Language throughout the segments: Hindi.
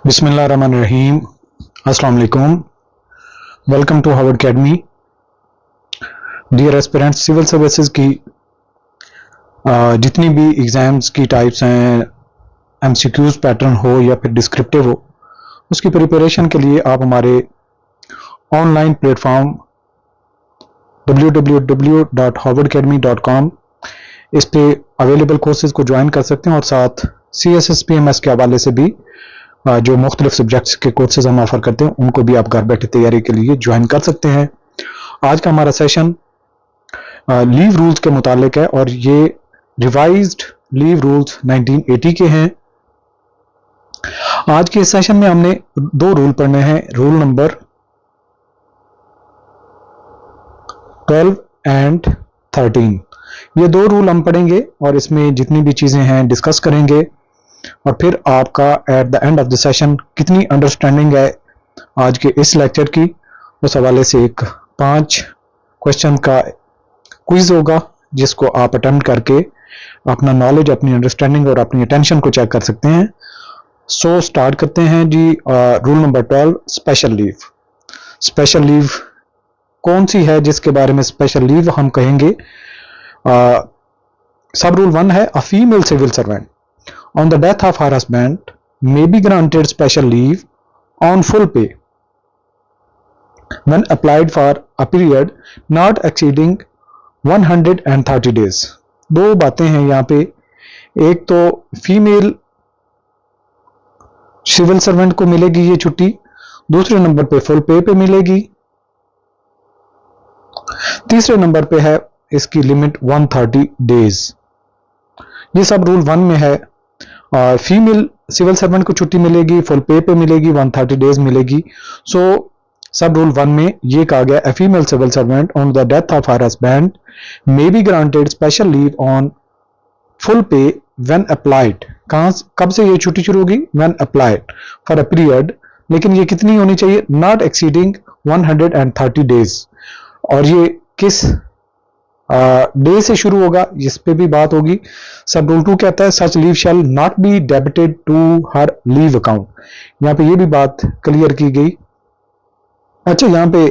बिस्मिल्लाहिर्रहमानिर्रहीम। अस्सलाम वालेकुम। Welcome to Harvard academy. Dear aspirants, civil services की जितनी भी एग्ज़ाम्स की टाइप्स हैं, एमसीक्यूज पैटर्न हो या फिर डिस्क्रिप्टिव हो, उसकी प्रिपरेशन के लिए आप हमारे ऑनलाइन प्लेटफॉर्म www.harvardacademy.com इस पे अवेलेबल कोर्सेज को ज्वाइन कर सकते हैं और साथ CSSPMS के हवाले से भी जो मुख्तलिफ सब्जेक्ट्स के कोर्सेज हम ऑफर करते हैं उनको भी आप घर बैठे तैयारी के लिए ज्वाइन कर सकते हैं। आज का हमारा सेशन लीव रूल्स के मुतालिक है और ये रिवाइज्ड लीव रूल्स 1980 के हैं। आज के इस सेशन में हमने दो रूल पढ़ने हैं, रूल नंबर 12 एंड 13। ये दो रूल हम पढ़ेंगे और इसमें जितनी भी चीजें हैं डिस्कस करेंगे और फिर आपका at the end of the session कितनी अंडरस्टैंडिंग है आज के इस लेक्चर की, उस हवाले से एक 5 क्वेश्चन का क्विज होगा जिसको आप अटेम्प्ट करके अपना नॉलेज, अपनी अंडरस्टैंडिंग और अपनी अटेंशन को चेक कर सकते हैं। सो स्टार्ट करते हैं ji. Rule number 12, special leave. Special leave कौन सी है जिसके बारे में स्पेशल लीव हम कहेंगे? सब रूल 1 है, a female civil servant on the death of her husband may be granted special leave on full pay when applied for a period not exceeding 130 days। दो बातें हैं यहाँ पे, एक तो फीमेल सिविल सर्वेंट को मिलेगी ये छुट्टी, दूसरे नंबर पे फुल पे पे मिलेगी, तीसरे नंबर पे है इसकी लिमिट 130 डेज। ये सब रूल 1 में है। फीमेल सिविल सर्वेंट को छुट्टी मिलेगी, फुल पे पे मिलेगी, 130 डेज मिलेगी। सो सब रूल 1 में ये कहा गया, a female civil servant on the death of her husband may be granted special leave on full pay when applied. कब से ये छुट्टी शुरू होगी? When applied for a period, लेकिन ये कितनी होनी चाहिए? Not exceeding 130 days. और ये किस डे से शुरू होगा, इस पे भी बात होगी। सब रूल 2 कहता है, such leave shall not be debited to her leave account. यहां पे ये भी बात क्लियर की गई। अच्छा, यहां पे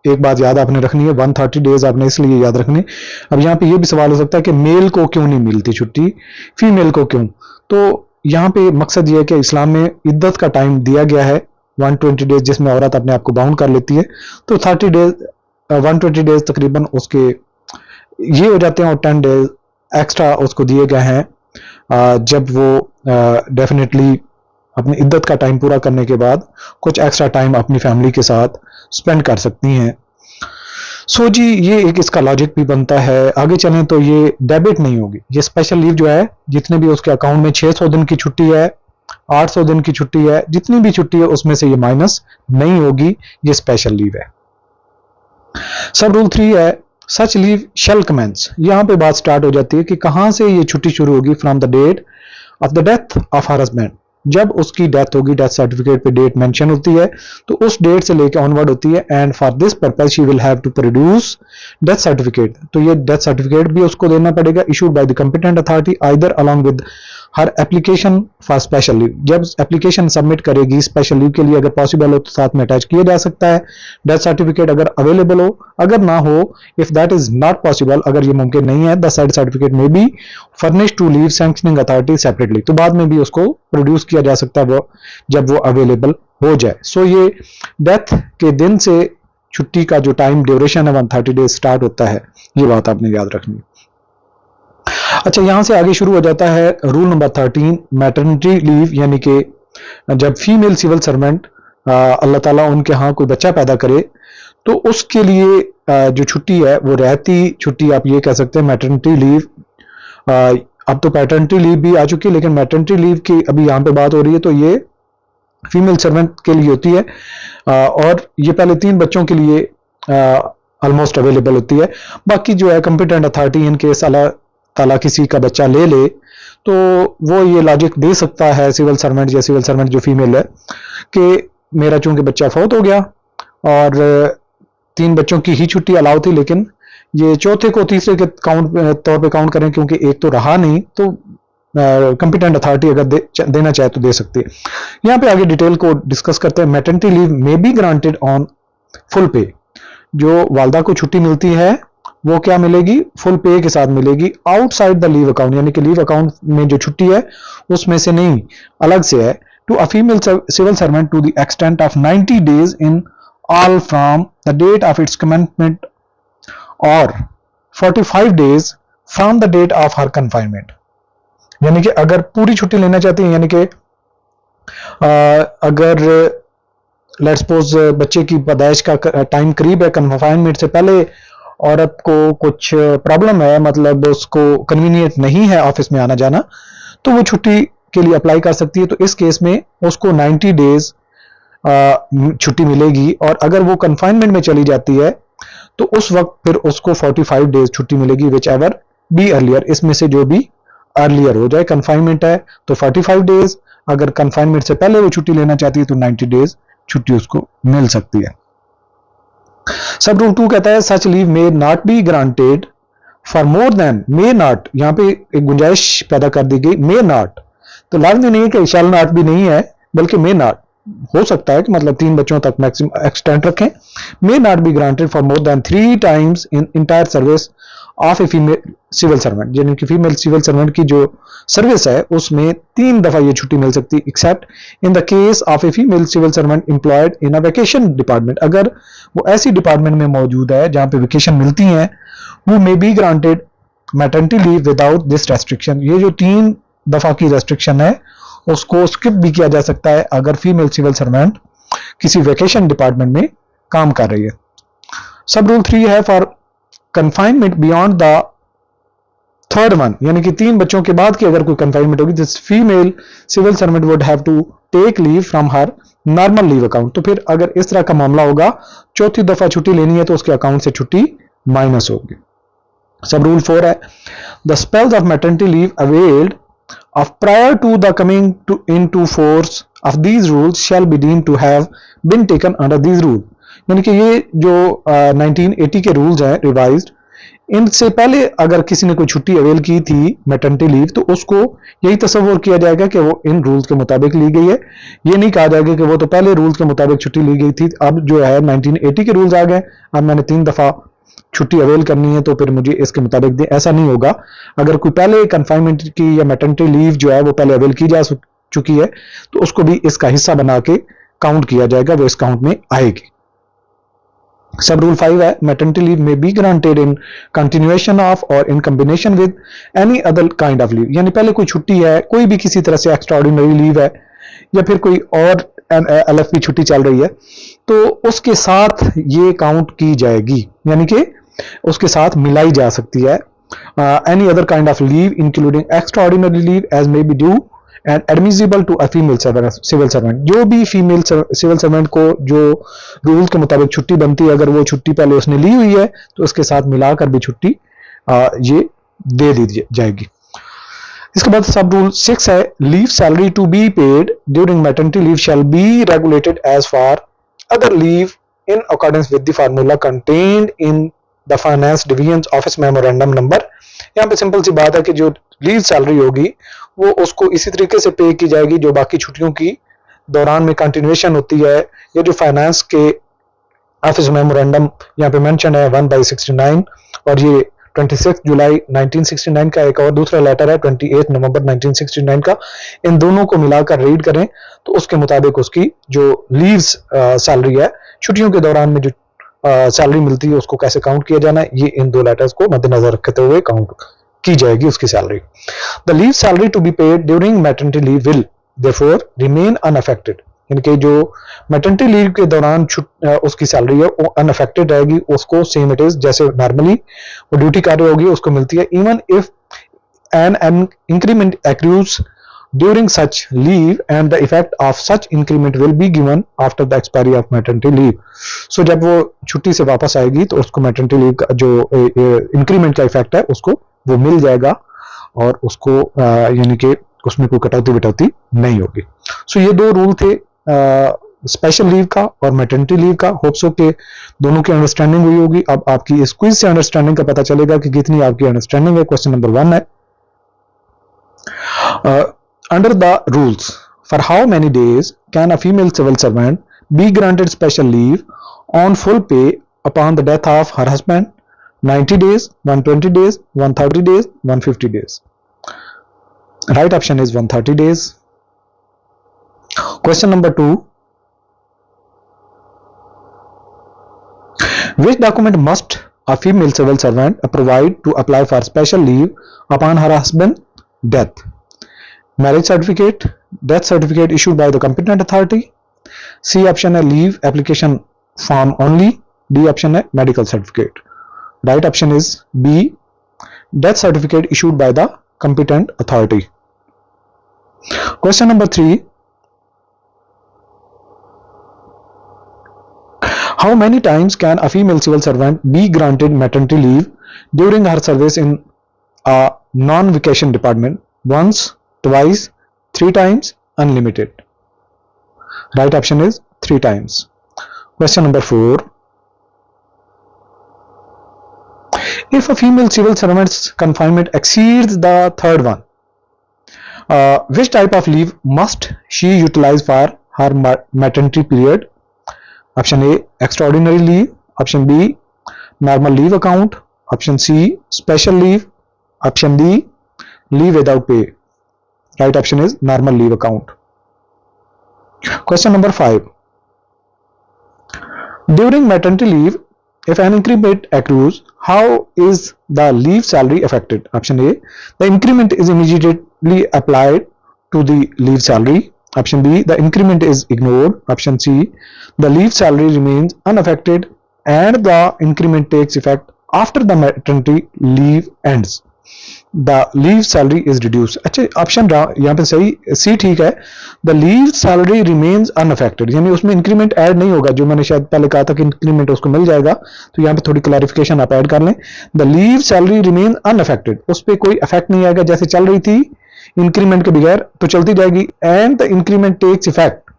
एक बात याद आपने रखनी है, 130 डेज आपने इसलिए याद रखनी। अब यहां पे ये भी सवाल हो सकता है कि मेल को क्यों नहीं मिलती छुट्टी, फीमेल को क्यों? तो यहां पे मकसद ये है कि इस्लाम में इद्दत का टाइम दिया गया है 120 डेज, जिसमें औरत अपने आप को बाउंड कर लेती है। तो 30 डेज 120 डेज तकरीबन उसके ये हो जाते हैं और 10 डेज एक्स्ट्रा उसको दिए गए हैं जब वो डेफिनेटली अपनी इद्दत का टाइम पूरा करने के बाद कुछ एक्स्ट्रा टाइम अपनी फैमिली के साथ स्पेंड कर सकती हैं। सो जी, ये एक इसका लॉजिक भी बनता है। आगे चलें तो ये डेबिट नहीं होगी, ये स्पेशल लीव जो है, जितने भी उसके अकाउंट में 600 दिन की छुट्टी है, 800 दिन की छुट्टी है, जितनी भी छुट्टी है उसमें से ये माइनस नहीं होगी, ये स्पेशल लीव है। सब रूल 3 है, सच लीव शैल कमेंस। यहां पे बात स्टार्ट हो जाती है कि कहां से ये छुट्टी शुरू होगी? From the date of the death of her husband. जब उसकी डेथ होगी, डेथ सर्टिफिकेट पे डेट मेंशन होती है, तो उस डेट से लेकर ऑनवर्ड होती है। And for this purpose she will have to produce death certificate. तो ये डेथ सर्टिफिकेट भी उसको देना पड़ेगा, issued by the competent authority either along with her application for special leave. जब एप्लीकेशन सबमिट करेगी स्पेशल लीव के लिए, अगर पॉसिबल हो तो साथ में अटैच किया जा सकता है डेथ सर्टिफिकेट, अगर अवेलेबल हो। अगर ना हो, if that is not possible, अगर ये मुमकिन नहीं है, the said certificate may be furnish to leave sanctioning authority separately. तो बाद में भी उसको प्रोड्यूस किया जा सकता है वो जब वो अवेलेबल हो जाए। सो ये डेथ के दिन से छुट्टी का जो टाइम ड्यूरेशन है 130 डेज स्टार्ट होता है, ये बात आपने याद रखनी है। अच्छा, यहां से आगे शुरू हो जाता है रूल नंबर 13, मैटरनिटी लीव। यानी कि जब फीमेल सिविल सर्वेंट अल्लाह ताला उनके यहाँ कोई बच्चा पैदा करे तो उसके लिए जो छुट्टी है वो रहती छुट्टी आप ये कह सकते हैं मैटरनिटी लीव। अब तो पैटर्निटी लीव भी आ चुकी है, लेकिन मैटरनिटी लीव की अभी यहाँ पे बात हो रही है, तो ये फीमेल सर्वेंट के लिए होती है और ये पहले 3 बच्चों के लिए ऑलमोस्ट अवेलेबल होती है। बाकी जो है कंपिटेंट अथॉरिटी इन केस अल्लाह ताला किसी का बच्चा ले ले तो वो ये लॉजिक दे सकता है सिविल सर्वेंट या सिविल सर्वेंट जो फीमेल है कि मेरा चूंकि बच्चा फौत हो गया और 3 बच्चों की ही छुट्टी अलाउ थी, लेकिन ये चौथे को तीसरे के तौर पे काउंट करें क्योंकि एक तो रहा नहीं, तो कंपिटेंट अथॉरिटी अगर देना चाहे तो दे सकती है। यहाँ पे आगे डिटेल को डिस्कस करते हैं। Maternity leave may be granted on full पे। जो वालदा को छुट्टी मिलती है वो क्या मिलेगी, फुल पे के साथ मिलेगी, आउटसाइड द लीव अकाउंट, यानी कि लीव अकाउंट में जो छुट्टी है उसमें से नहीं, अलग से है। To a female civil servant to the extent of 90 days in all from the date of its commencement और 45 days from the date of her confinement. यानी कि अगर पूरी छुट्टी लेना चाहती है, यानी कि अगर लेट्स सपोज बच्चे की पैदाइश का टाइम करीब है, कन्फाइनमेंट से पहले औरत को कुछ प्रॉब्लम है, मतलब उसको कन्वीनियंट नहीं है ऑफिस में आना जाना, तो वो छुट्टी के लिए अप्लाई कर सकती है। तो इस केस में उसको 90 days छुट्टी मिलेगी, और अगर वो कन्फाइनमेंट में चली जाती है तो उस वक्त फिर उसको 45 days छुट्टी मिलेगी, विच एवर बी अर्लियर, इसमें से जो भी अर्लियर हो जाए। कन्फाइनमेंट है तो 45 days, अगर कन्फाइनमेंट से पहले वो छुट्टी लेना चाहती है तो 90 days छुट्टी उसको मिल सकती है। सब रूल 2 कहता है such leave may not be granted for more than, may not, यहाँ पे एक गुंजाइश पैदा कर दी गई, मे नॉट, तो लाजमी नहीं है कि शैल नॉट भी नहीं है, बल्कि मे नॉट हो सकता है कि मतलब 3 बच्चों तक मैक्सिमम एक्सटेंट रखें। May not be granted for more than 3 times in entire service of a female civil servant, यानी कि फीमेल सिविल सर्वेंट की जो सर्विस है उसमें 3 दफा ये छुट्टी मिल सकती है, except in the case of a female civil servant employed in a vacation department. अगर वो ऐसी डिपार्टमेंट में मौजूद है जहां पे वेकेशन मिलती है, वो मे be granted maternity leave without this restriction. ये जो 3 दफा की रेस्ट्रिक्शन है उसको स्किप भी किया जा सकता है अगर फीमेल सिविल सर्वेंट किसी वेकेशन डिपार्टमेंट में काम कर रही है। सब रूल 3 है for confinement beyond the third one, यानी कि 3 बच्चों के बाद की अगर कोई कन्फाइनमेंट होगी, this female civil servant would have to take leave from her normal leave account. तो फिर अगर इस तरह का मामला होगा, 4थी दफा छुट्टी लेनी है तो उसके अकाउंट से छुट्टी माइनस होगी। सब रूल 4 है the spells of maternity leave availed of prior to the coming into force of these rules shall be deemed to have been taken under these rules। यानी कि ये जो 1980 के रूल्स हैं रिवाइज्ड, इनसे पहले अगर किसी ने कोई छुट्टी अवेल की थी मैटरनिटी लीव, तो उसको यही तस्वर किया जाएगा कि वो इन रूल्स के मुताबिक ली गई है। ये नहीं कहा जाएगा कि वो तो पहले रूल्स के मुताबिक छुट्टी ली गई थी, अब जो है 1980 के रूल्स आ गए, अब मैंने 3 दफा छुट्टी अवेल करनी है तो फिर मुझे इसके मुताबिक दे, ऐसा नहीं होगा। अगर कोई पहले कन्फाइनमेंट की या मैटरनिटी लीव जो है वो पहले अवेल की जा चुकी है तो उसको भी इसका हिस्सा बना के काउंट किया जाएगा, वो इस काउंट में आएगी। सब रूल 5 है maternity leave may be granted in continuation of or in combination with any other kind of leave. यानी पहले कोई छुट्टी है, कोई भी किसी तरह से एक्स्ट्राऑर्डिनरी लीव है या फिर कोई और एलएफपी छुट्टी चल रही है, तो उसके साथ ये काउंट की जाएगी, यानी कि उसके साथ मिलाई जा सकती है। Any other kind of leave including extraordinary leave as may be due and admissible to a female civil servant. जो भी फीमेल सिविल सर्वेंट को जो रूल के मुताबिक छुट्टी बनती है, अगर वो छुट्टी पहले उसने ली हुई है तो उसके साथ मिलाकर भी छुट्टी ये दे दी जाएगी। इसके बाद सब रूल 6 है leave salary to be paid during maternity leave shall be regulated as for other leave in accordance with the formula contained in the finance division office memorandum number. यहाँ पे सिंपल सी बात है कि जो लीव सैलरी होगी वो उसको इसी तरीके से पे की जाएगी जो बाकी छुट्टियों की दौरान में कंटिन्यूएशन होती है। ये जो फाइनेंस के ऑफिस मेमोरेंडम यहाँ पे मेंशन है 1/69 और ये 26 जुलाई 1969 का एक और दूसरा लेटर है 28 नवंबर 1969 का। इन दोनों को मिलाकर रीड करें तो उसके मुताबिक उसकी जो लीव्स सैलरी है, छुट्टियों के दौरान में जो सैलरी मिलती है उसको कैसे काउंट किया जाना है, ये इन 2 लेटर्स को मद्देनजर रखते हुए काउंट की जाएगी उसकी salary. The leave salary to be paid during maternity leave will therefore remain unaffected, यानी कि जो मैटरनिटी लीव के दौरान उसकी सैलरी है वो अनअफेक्टेड रहेगी, उसको सेम इट इज जैसे नॉर्मली वो ड्यूटी कर रही होगी उसको मिलती है, even if an increment accrues during such leave and the effect of such increment will be given after the expiry of maternity leave। so जब वो छुट्टी से वापस आएगी तो उसको maternity leave का जो इंक्रीमेंट का इफेक्ट है उसको वो मिल जाएगा और उसको यानी कि उसमें कोई कटौती वटौती नहीं होगी। सो ये 2 रूल थे स्पेशल लीव का और मैटरनिटी लीव का। होप्स हो के दोनों की अंडरस्टैंडिंग हुई होगी। अब आपकी इस क्विज से अंडरस्टैंडिंग का पता चलेगा कि कितनी आपकी अंडरस्टैंडिंग है। क्वेश्चन नंबर 1 है Under the rules, for how many days can a female civil servant be granted special leave on full pay upon the death of her husband? 90 days, 120 days, 130 days, 150 days. Right option is 130 days. Question number 2. Which document must a female civil servant provide to apply for special leave upon her husband's death? Marriage certificate, death certificate issued by the competent authority. C option है leave application form only. D option है medical certificate. Right option is B, death certificate issued by the competent authority. Question number 3. How many times can a female civil servant be granted maternity leave during her service in a non-vacation department? Once, twice, 3 times, unlimited. Right option is 3 times. Question number 4. If a female civil servant's confinement exceeds the third one, which type of leave must she utilize for her maternity period? Option A, extraordinary leave. Option B, normal leave account. Option C, special leave. Option D, leave without pay. Right option is normal leave account. Question number 5. During maternity leave, if an increment accrues, how is the leave salary affected? Option A, the increment is immediately applied to the leave salary. Option B, the increment is ignored. Option C, the leave salary remains unaffected and the increment takes effect after the maternity leave ends. The leave salary is reduced. अच्छा ऑप्शन यहाँ पे सही सी ठीक है. The leave salary remains unaffected, यानी उसमें इंक्रीमेंट ऐड नहीं होगा. जो मैंने शायद पहले कहा था कि इंक्रीमेंट उसको मिल जाएगा, तो यहाँ पे थोड़ी क्लैरिफिकेशन आप ऐड कर लें. The leave salary remains unaffected, उस पर कोई इफेक्ट नहीं आएगा. जैसे चल रही थी इंक्रीमेंट के बगैर तो चलती जाएगी. And the increment takes effect,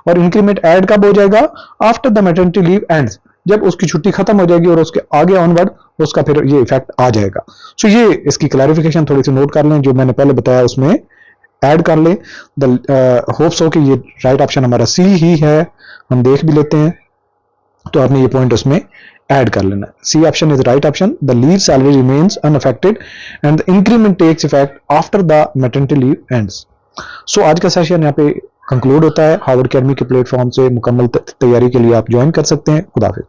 और इंक्रीमेंट ऐड कब हो जाएगा? After the maternity leave ends, जब उसकी छुट्टी खत्म हो जाएगी और उसके आगे ऑनवर्ड उसका फिर ये इफेक्ट आ जाएगा. सो ये इसकी क्लैरिफिकेशन थोड़ी सी नोट कर लें, जो मैंने पहले बताया उसमें ऐड कर लें. होप्स हो कि ये राइट ऑप्शन हमारा सी ही है. हम देख भी लेते हैं, तो आपने ये पॉइंट उसमें ऐड कर लेना. C option is right option. The leave salary remains unaffected and the increment takes effect after the maternity leave ends. So आज का सेशन यहाँ पे कंक्लूड होता है. हार्वर्ड अकेडमी के प्लेटफॉर्म से मुकम्मल तैयारी के लिए आप ज्वाइन कर सकते हैं. खुदा हाफिज.